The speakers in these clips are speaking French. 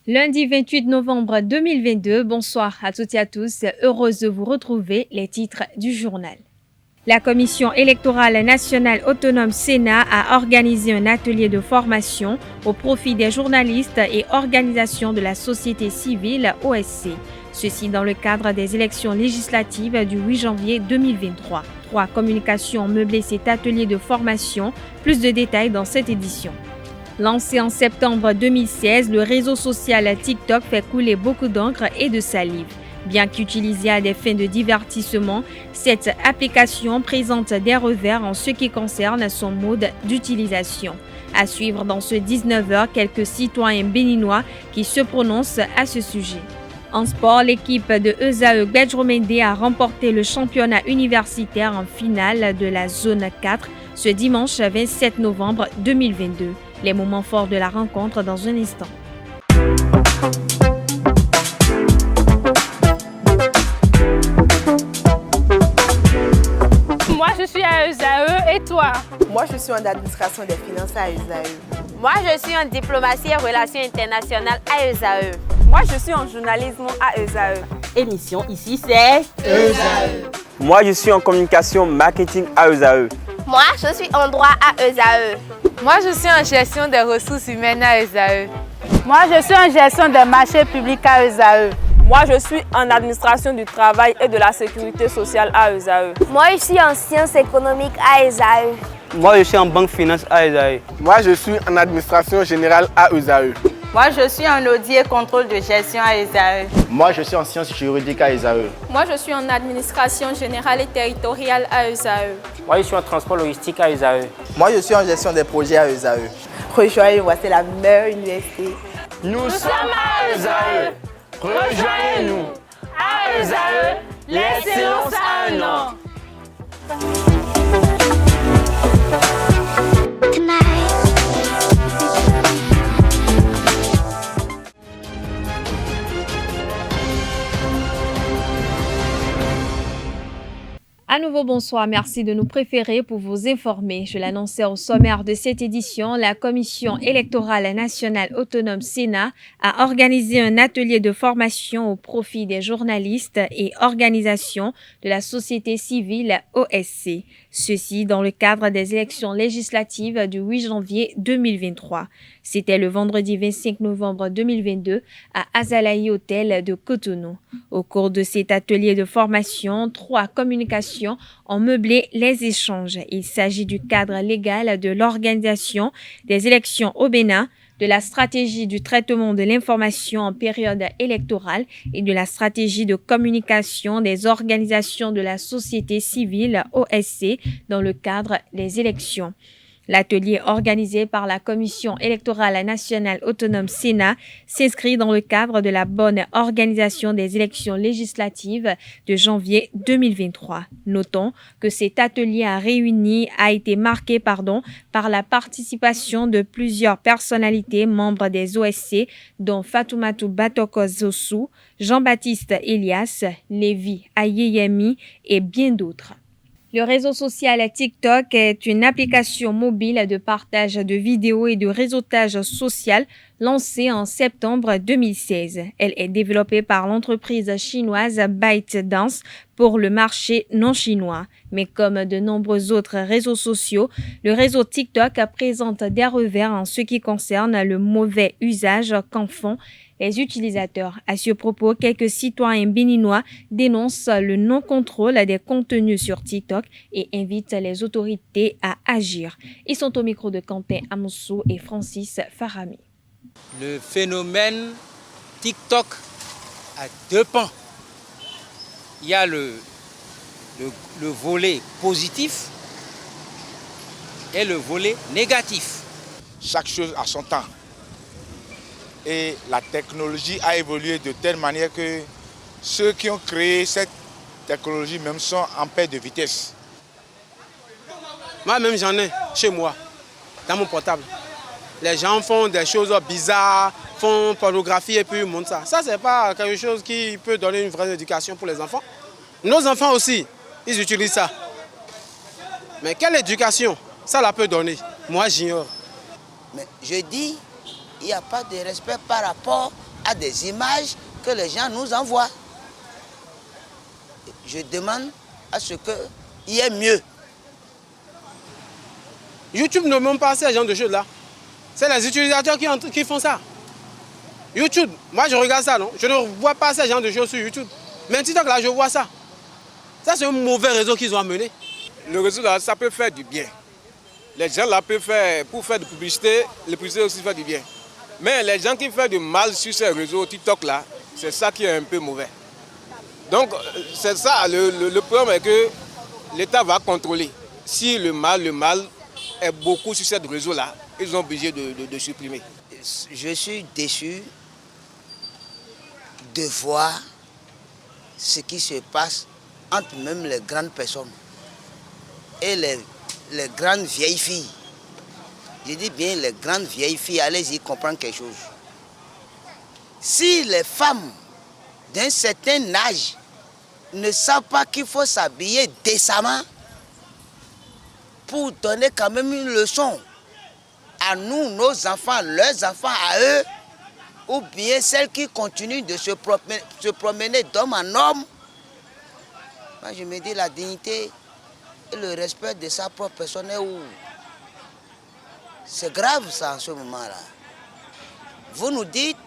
Lundi 28 novembre 2022, bonsoir à toutes et à tous, heureuse de vous retrouver, les titres du journal. La Commission électorale nationale autonome Sénat a organisé un atelier de formation au profit des journalistes et organisations de la société civile OSC. Ceci dans le cadre des élections législatives du 8 janvier 2023. 3 communications ont meublé cet atelier de formation. Plus de détails dans cette édition. Lancé en septembre 2016, le réseau social TikTok fait couler beaucoup d'encre et de salive. Bien qu'utilisée à des fins de divertissement, cette application présente des revers en ce qui concerne son mode d'utilisation. À suivre dans ce 19h, quelques citoyens béninois qui se prononcent à ce sujet. En sport, l'équipe de ESAE Guedjromende a remporté le championnat universitaire en finale de la zone 4 ce dimanche 27 novembre 2022. Les moments forts de la rencontre dans un instant. Moi, je suis à ESAE et toi? Moi, je suis en administration des finances à ESAE. Moi, je suis en diplomatie et relations internationales à ESAE. Moi, je suis en journalisme à ESAE. Émission ici, c'est ESAE. Moi, je suis en communication marketing à ESAE. Moi, je suis en droit à ESAE. Moi, je suis en gestion des ressources humaines à ESAE. Moi, je suis en gestion des marchés publics à ESAE. Moi, je suis en administration du travail et de la sécurité sociale à ESAE. Moi, je suis en sciences économiques à ESAE. Moi, je suis en banque finance à ESAE. Moi, je suis en administration générale à ESAE. Moi, je suis en audit et contrôle de gestion à ESAE. Moi, je suis en sciences juridiques à ESAE. Moi, je suis en administration générale et territoriale à ESAE. Moi, je suis en transport logistique à ESAE. Moi, je suis en gestion des projets à ESAE. Rejoignez-moi, c'est la meilleure université. Nous sommes à ESAE. Rejoignez-nous. À ESAE, l'excellence a un nom. À nouveau, bonsoir. Merci de nous préférer pour vous informer. Je l'annonçais au sommaire de cette édition, la Commission électorale nationale autonome Sénat a organisé un atelier de formation au profit des journalistes et organisations de la société civile OSC. Ceci dans le cadre des élections législatives du 8 janvier 2023. C'était le vendredi 25 novembre 2022 à Azalaï Hôtel de Cotonou. Au cours de cet atelier de formation, 3 communications ont meublé les échanges. Il s'agit du cadre légal de l'organisation des élections au Bénin, de la stratégie du traitement de l'information en période électorale et de la stratégie de communication des organisations de la société civile OSC dans le cadre des élections. L'atelier organisé par la Commission électorale nationale autonome Sénat s'inscrit dans le cadre de la bonne organisation des élections législatives de janvier 2023. Notons que cet atelier a été marqué par la participation de plusieurs personnalités membres des OSC, dont Fatoumata Batoko Zossou, Jean-Baptiste Elias, Lévi Ayeyemi et bien d'autres. Le réseau social TikTok est une application mobile de partage de vidéos et de réseautage social lancée en septembre 2016. Elle est développée par l'entreprise chinoise ByteDance pour le marché non chinois. Mais comme de nombreux autres réseaux sociaux, le réseau TikTok présente des revers en ce qui concerne le mauvais usage qu'en font les utilisateurs. À ce propos, quelques citoyens béninois dénoncent le non-contrôle des contenus sur TikTok et invitent les autorités à agir. Ils sont au micro de Quentin Amoussou et Francis Farami. Le phénomène TikTok a 2 pans. Il y a le volet positif et le volet négatif. Chaque chose a son temps. Et la technologie a évolué de telle manière que ceux qui ont créé cette technologie même sont en perte de vitesse. Moi-même, j'en ai chez moi, dans mon portable. Les gens font des choses bizarres, font pornographie et puis ils montent ça. Ça, ce n'est pas quelque chose qui peut donner une vraie éducation pour les enfants. Nos enfants aussi, ils utilisent ça. Mais quelle éducation ça la peut donner? Moi, j'ignore. Mais je dis, il n'y a pas de respect par rapport à des images que les gens nous envoient. Je demande à ce qu'il y ait mieux. YouTube ne montre pas ce genre de choses-là. C'est les utilisateurs qui font ça. YouTube, moi je regarde ça, non? Je ne vois pas ce genre de choses sur YouTube. Mais TikTok, là, je vois ça. Ça, c'est un mauvais réseau qu'ils ont amené. Le réseau, là, ça peut faire du bien. Les gens, là, peuvent faire, pour faire de publicité, les publicités aussi font du bien. Mais les gens qui font du mal sur ces réseaux TikTok, là, c'est ça qui est un peu mauvais. Donc, c'est ça, le problème est que l'État va contrôler. Si le mal est beaucoup sur ce réseau-là, ils sont obligés de supprimer. Je suis déçu de voir ce qui se passe entre même les grandes personnes et les grandes vieilles filles. Je dis bien les grandes vieilles filles, allez-y comprendre quelque chose. Si les femmes d'un certain âge ne savent pas qu'il faut s'habiller décemment pour donner quand même une leçon à nous, nos enfants, leurs enfants à eux, ou bien celles qui continuent de se promener d'homme en homme, moi je me dis la dignité et le respect de sa propre personne est où? C'est grave ça en ce moment-là. Vous nous dites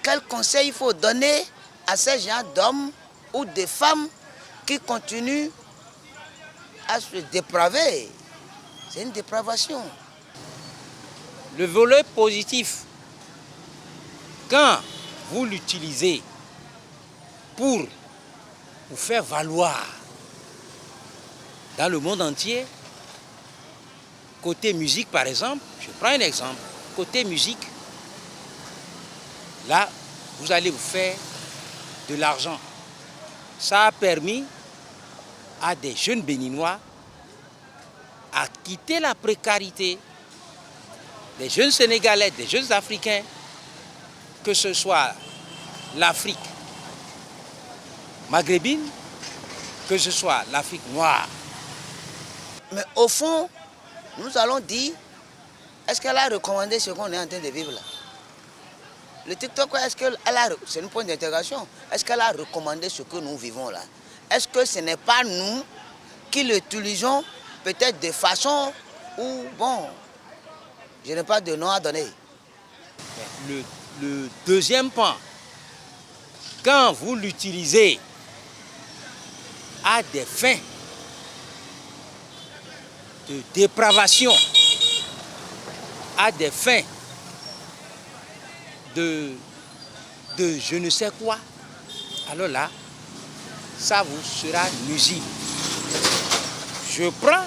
quel conseil il faut donner à ces gens d'hommes ou de femmes qui continuent à se dépraver. C'est une dépravation. Le volet positif, quand vous l'utilisez pour vous faire valoir dans le monde entier, côté musique par exemple, je prends un exemple, côté musique, là, vous allez vous faire de l'argent. Ça a permis à des jeunes Béninois à quitter la précarité, des jeunes Sénégalais, des jeunes Africains, que ce soit l'Afrique maghrébine, que ce soit l'Afrique noire. Mais au fond, nous allons dire, est-ce qu'elle a recommandé ce qu'on est en train de vivre là? Le TikTok, est-ce qu'elle a, c'est un point d'intégration, est-ce qu'elle a recommandé ce que nous vivons là? Est-ce que ce n'est pas nous qui l'utilisons peut-être de façon où, bon, je n'ai pas de nom à donner. Le deuxième point, quand vous l'utilisez à des fins de dépravation, à des fins de je ne sais quoi, alors là, ça vous sera nuisible. Je prends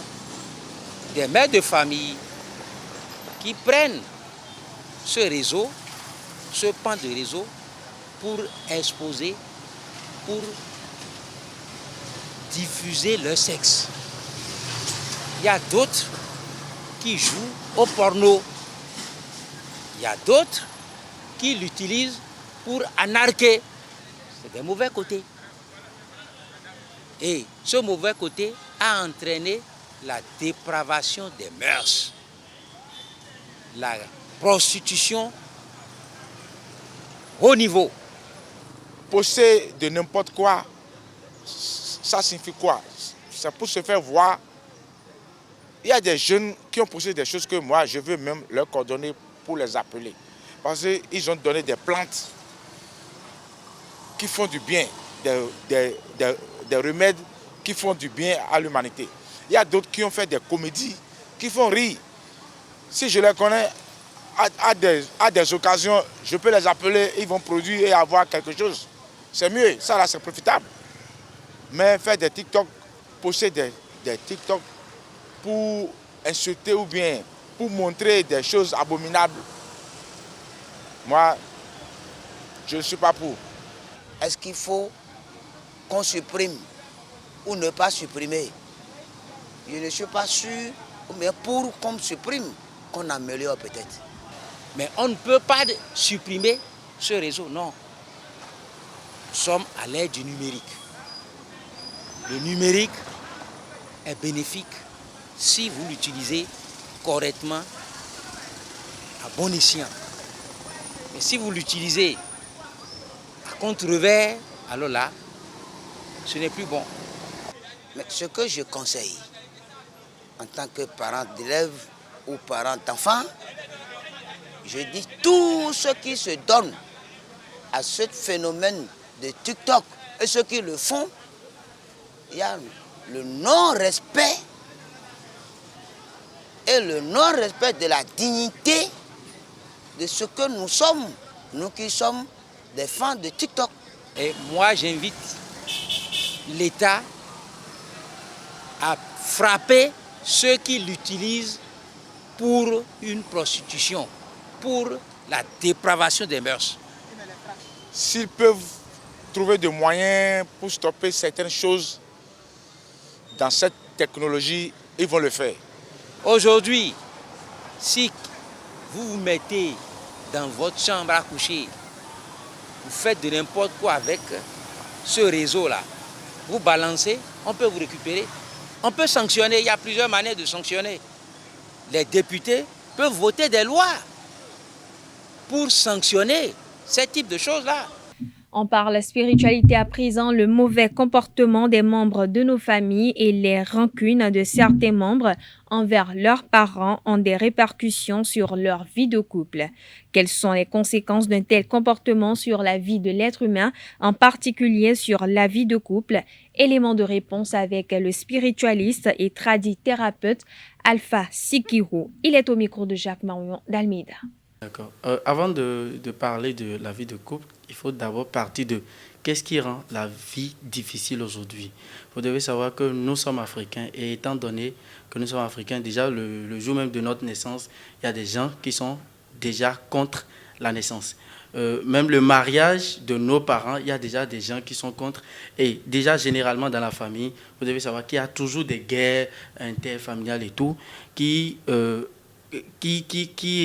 des mères de famille qui prennent ce réseau, ce pan de réseau, pour exposer, pour diffuser leur sexe. Il y a d'autres qui jouent au porno. Il y a d'autres qui l'utilisent pour anarquer. C'est des mauvais côtés. Et ce mauvais côté a entraîné la dépravation des mœurs, la prostitution haut niveau. Posséder de n'importe quoi, ça signifie quoi? C'est pour se faire voir. Il y a des jeunes qui ont possédé des choses que moi, je veux même leur coordonner pour les appeler. Parce qu'ils ont donné des plantes qui font du bien, des remèdes qui font du bien à l'humanité. Il y a d'autres qui ont fait des comédies qui font rire. Si je les connais à des occasions, je peux les appeler, ils vont produire et avoir quelque chose. C'est mieux, ça là c'est profitable. Mais faire des TikTok, posséder des TikTok pour insulter ou bien pour montrer des choses abominables, moi, je ne suis pas pour. Est-ce qu'il faut qu'on supprime ou ne pas supprimer? Je ne suis pas sûr, mais pour qu'on supprime, qu'on améliore peut-être. Mais on ne peut pas supprimer ce réseau, non. Nous sommes à l'ère du numérique. Le numérique est bénéfique si vous l'utilisez correctement, à bon escient. Mais si vous l'utilisez contrevers, alors là, ce n'est plus bon. Mais ce que je conseille, en tant que parent d'élèves ou parent d'enfants, je dis tout ce qui se donne à ce phénomène de TikTok et ceux qui le font, il y a le non-respect et le non-respect de la dignité de ce que nous sommes, nous qui sommes des fans de TikTok. Et moi, j'invite l'État à frapper ceux qui l'utilisent pour une prostitution, pour la dépravation des mœurs. S'ils peuvent trouver des moyens pour stopper certaines choses dans cette technologie, ils vont le faire. Aujourd'hui, si vous vous mettez dans votre chambre à coucher, vous faites de n'importe quoi avec ce réseau-là, vous balancez, on peut vous récupérer. On peut sanctionner, il y a plusieurs manières de sanctionner. Les députés peuvent voter des lois pour sanctionner ce type de choses-là. On parle spiritualité à présent, le mauvais comportement des membres de nos familles et les rancunes de certains membres envers leurs parents ont des répercussions sur leur vie de couple. Quelles sont les conséquences d'un tel comportement sur la vie de l'être humain, en particulier sur la vie de couple? Élément de réponse avec le spiritualiste et tradithérapeute Alpha Sikiru. Il est au micro de Jacques Marion d'Almeida. D'accord. Avant de parler de la vie de couple, il faut d'abord partir de qu'est-ce qui rend la vie difficile aujourd'hui. Vous devez savoir que nous sommes africains et étant donné que nous sommes africains, déjà le jour même de notre naissance, il y a des gens qui sont déjà contre la naissance. Même le mariage de nos parents, il y a déjà des gens qui sont contre. Et déjà, généralement, dans la famille, vous devez savoir qu'il y a toujours des guerres interfamiliales et tout qui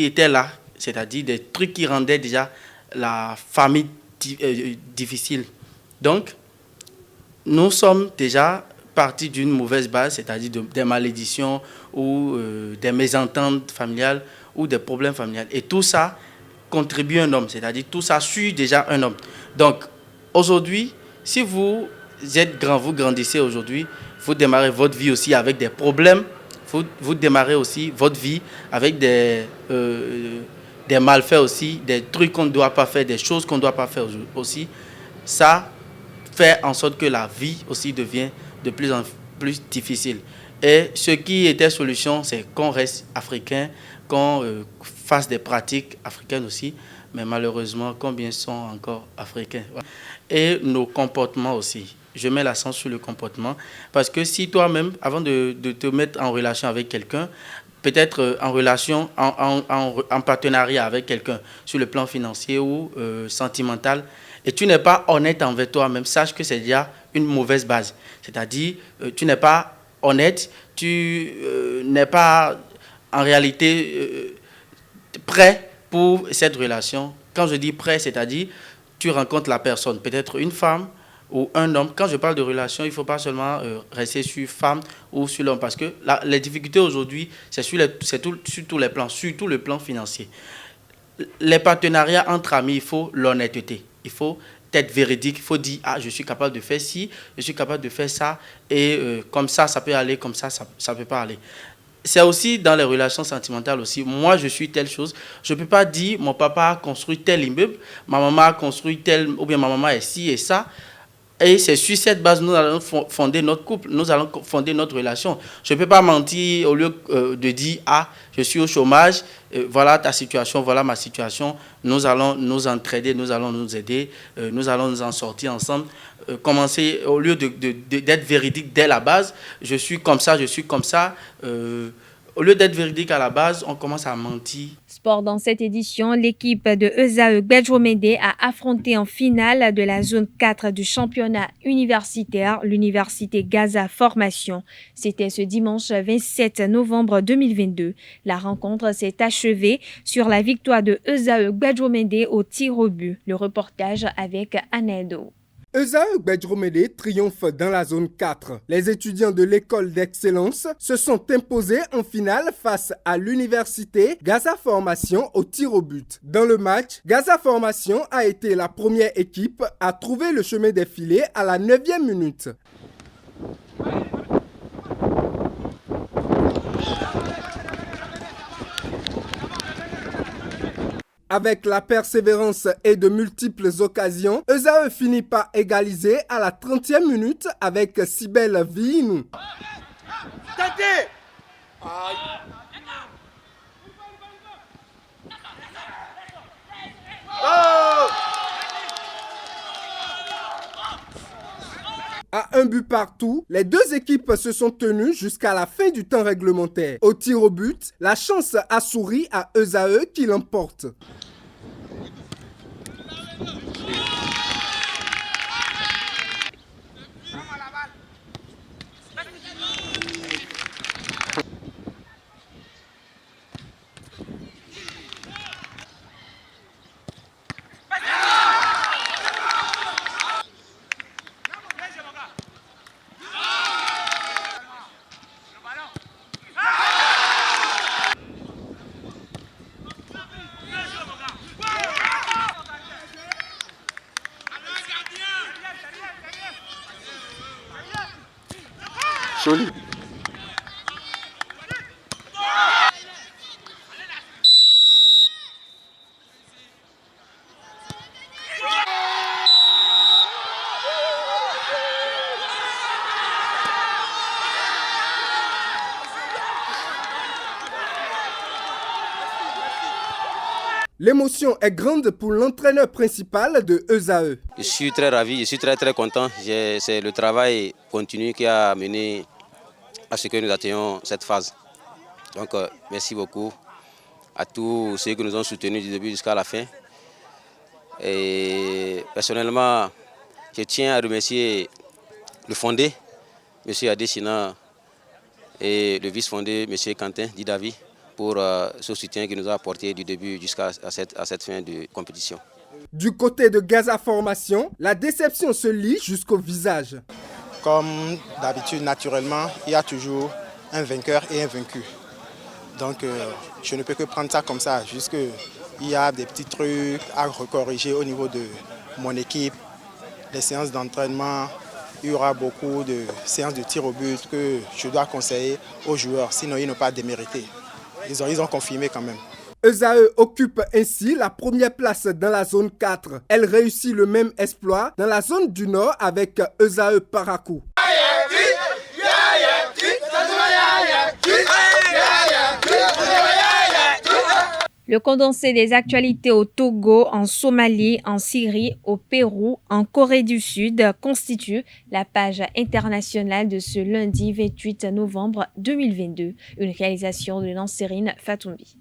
étaient là. C'est-à-dire des trucs qui rendaient déjà la famille difficile. Donc, nous sommes déjà partis d'une mauvaise base, c'est-à-dire des malédictions ou des mésententes familiales ou des problèmes familiales. Et tout ça contribue à un homme, c'est-à-dire tout ça suit déjà un homme. Donc, aujourd'hui, si vous êtes grand, vous grandissez aujourd'hui, vous démarrez votre vie aussi avec des problèmes, vous démarrez aussi votre vie avec des malfaits aussi, des trucs qu'on ne doit pas faire, des choses qu'on ne doit pas faire aussi. Ça fait en sorte que la vie aussi devient de plus en plus difficile. Et ce qui était solution, c'est qu'on reste africain, qu'on fasse des pratiques africaines aussi. Mais malheureusement, combien sont encore africains? Et nos comportements aussi. Je mets l'accent sur le comportement. Parce que si toi-même, avant de te mettre en relation avec quelqu'un, peut-être en relation, en partenariat avec quelqu'un sur le plan financier ou sentimental, et tu n'es pas honnête envers toi-même, sache que c'est déjà une mauvaise base. C'est-à-dire, tu n'es pas honnête, tu n'es pas en réalité prêt pour cette relation. Quand je dis prêt, c'est-à-dire, tu rencontres la personne, peut-être une femme, ou un homme. Quand je parle de relation, il ne faut pas seulement rester sur femme ou sur l'homme, parce que les difficultés aujourd'hui, c'est sur tous les plans, surtout le plan financier. Les partenariats entre amis, il faut l'honnêteté. Il faut être véridique, il faut dire, je suis capable de faire ci, je suis capable de faire ça, et comme ça peut aller, comme ça ne peut pas aller. C'est aussi dans les relations sentimentales aussi. Moi, je suis telle chose. Je ne peux pas dire, mon papa a construit tel immeuble, ma maman a construit tel, ou bien ma maman est ci et ça. Et c'est sur cette base que nous allons fonder notre couple, nous allons fonder notre relation. Je ne peux pas mentir au lieu de dire, je suis au chômage, voilà ta situation, voilà ma situation. Nous allons nous entraider, nous allons nous aider, nous allons nous en sortir ensemble. Commencer, au lieu d'être véridique dès la base, je suis comme ça, je suis comme ça. Au lieu d'être véridique à la base, on commence à mentir. Sport dans cette édition, l'équipe de ESAE Gbedjomede a affronté en finale de la zone 4 du championnat universitaire l'Université Gaza Formation. C'était ce dimanche 27 novembre 2022. La rencontre s'est achevée sur la victoire de ESAE Gbedjomede au tir au but. Le reportage avec Anedo. Ezaeu Bedromede triomphe dans la zone 4. Les étudiants de l'école d'excellence se sont imposés en finale face à l'université Gaza Formation au tir au but. Dans le match, Gaza Formation a été la première équipe à trouver le chemin des filets à la 9e minute. Avec la persévérance et de multiples occasions, Ezaeu finit par égaliser à la 30e minute avec Sibel Viinou. À un but partout, les deux équipes se sont tenues jusqu'à la fin du temps réglementaire. Au tir au but, la chance a souri à Ezaeu qui l'emporte. Joli. L'émotion est grande pour l'entraîneur principal de Ezaeu. Je suis très ravi, je suis très content. C'est le travail continu qui a mené à ce que nous atteignions cette phase. Donc merci beaucoup à tous ceux qui nous ont soutenus du début jusqu'à la fin. Et personnellement, je tiens à remercier le fondé, M. Adesina, et le vice-fondé, M. Quentin Didavi, pour ce soutien qu'il nous a apporté du début jusqu'à cette fin de compétition. Du côté de Gaza Formation, la déception se lit jusqu'au visage. Comme d'habitude, naturellement, il y a toujours un vainqueur et un vaincu. Donc je ne peux que prendre ça comme ça, juste qu'il y a des petits trucs à recorriger au niveau de mon équipe, les séances d'entraînement. Il y aura beaucoup de séances de tir au but que je dois conseiller aux joueurs, sinon ils n'ont pas démérité. Ils ont confirmé quand même. Ezaeu occupe ainsi la première place dans la zone 4. Elle réussit le même exploit dans la zone du Nord avec Ezaeu Parakou. Le condensé des actualités au Togo, en Somalie, en Syrie, au Pérou, en Corée du Sud constitue la page internationale de ce lundi 28 novembre 2022. Une réalisation de Nansérine Fatoumbi.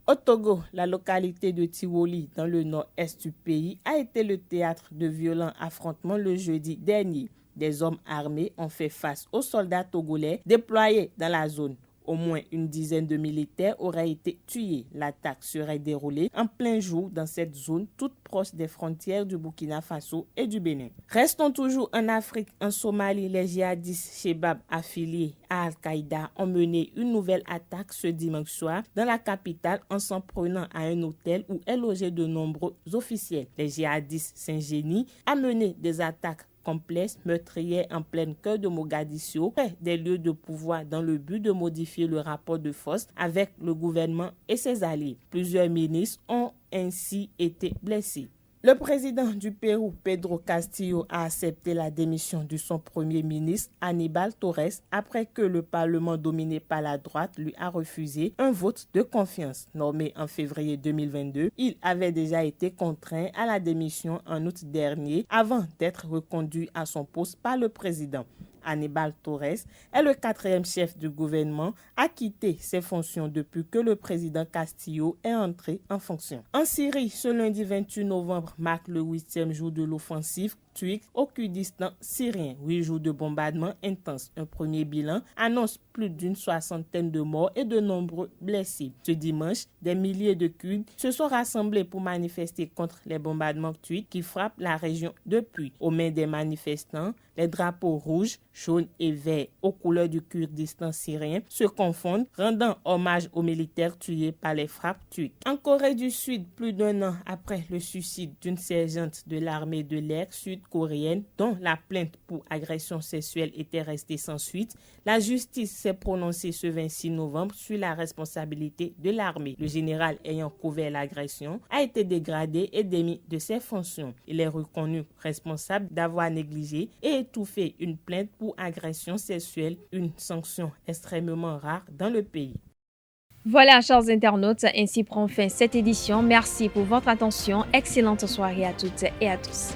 Au Togo, la localité de Tiwoli, dans le nord-est du pays, a été le théâtre de violents affrontements le jeudi dernier. Des hommes armés ont fait face aux soldats togolais déployés dans la zone. Au moins une dizaine de militaires auraient été tués. L'attaque serait déroulée en plein jour dans cette zone toute proche des frontières du Burkina Faso et du Bénin. Restons toujours en Afrique. En Somalie, les djihadistes Shebab affiliés à Al-Qaïda ont mené une nouvelle attaque ce dimanche soir dans la capitale en s'en prenant à un hôtel où est logé de nombreux officiels. Les djihadistes s'ingénient à mener des attaques complexes, meurtrières en plein cœur de Mogadiscio, près des lieux de pouvoir dans le but de modifier le rapport de force avec le gouvernement et ses alliés. Plusieurs ministres ont ainsi été blessés. Le président du Pérou, Pedro Castillo, a accepté la démission de son premier ministre, Aníbal Torres, après que le Parlement dominé par la droite lui a refusé un vote de confiance. Nommé en février 2022, il avait déjà été contraint à la démission en août dernier avant d'être reconduit à son poste par le président. Aníbal Torres est le 4e chef du gouvernement à quitter ses fonctions depuis que le président Castillo est entré en fonction. En Syrie, ce lundi 28 novembre marque le 8e jour de l'offensive TUIC au Kurdistan syrien. 8 jours de bombardement intense. Un premier bilan annonce plus d'une soixantaine de morts et de nombreux blessés. Ce dimanche, des milliers de Kurdes se sont rassemblés pour manifester contre les bombardements TUIC qui frappent la région depuis. Aux mains des manifestants, les drapeaux rouges, jaunes et verts aux couleurs du Kurdistan syrien se confondent, rendant hommage aux militaires tués par les frappes TUIC. En Corée du Sud, plus d'un an après le suicide d'une sergente de l'armée de l'air sud-coréenne dont la plainte pour agression sexuelle était restée sans suite, la justice s'est prononcée ce 26 novembre sur la responsabilité de l'armée. Le général ayant couvert l'agression a été dégradé et démis de ses fonctions. Il est reconnu responsable d'avoir négligé et étouffé une plainte pour agression sexuelle, une sanction extrêmement rare dans le pays. Voilà, chers internautes, ainsi prend fin cette édition. Merci pour votre attention. Excellente soirée à toutes et à tous.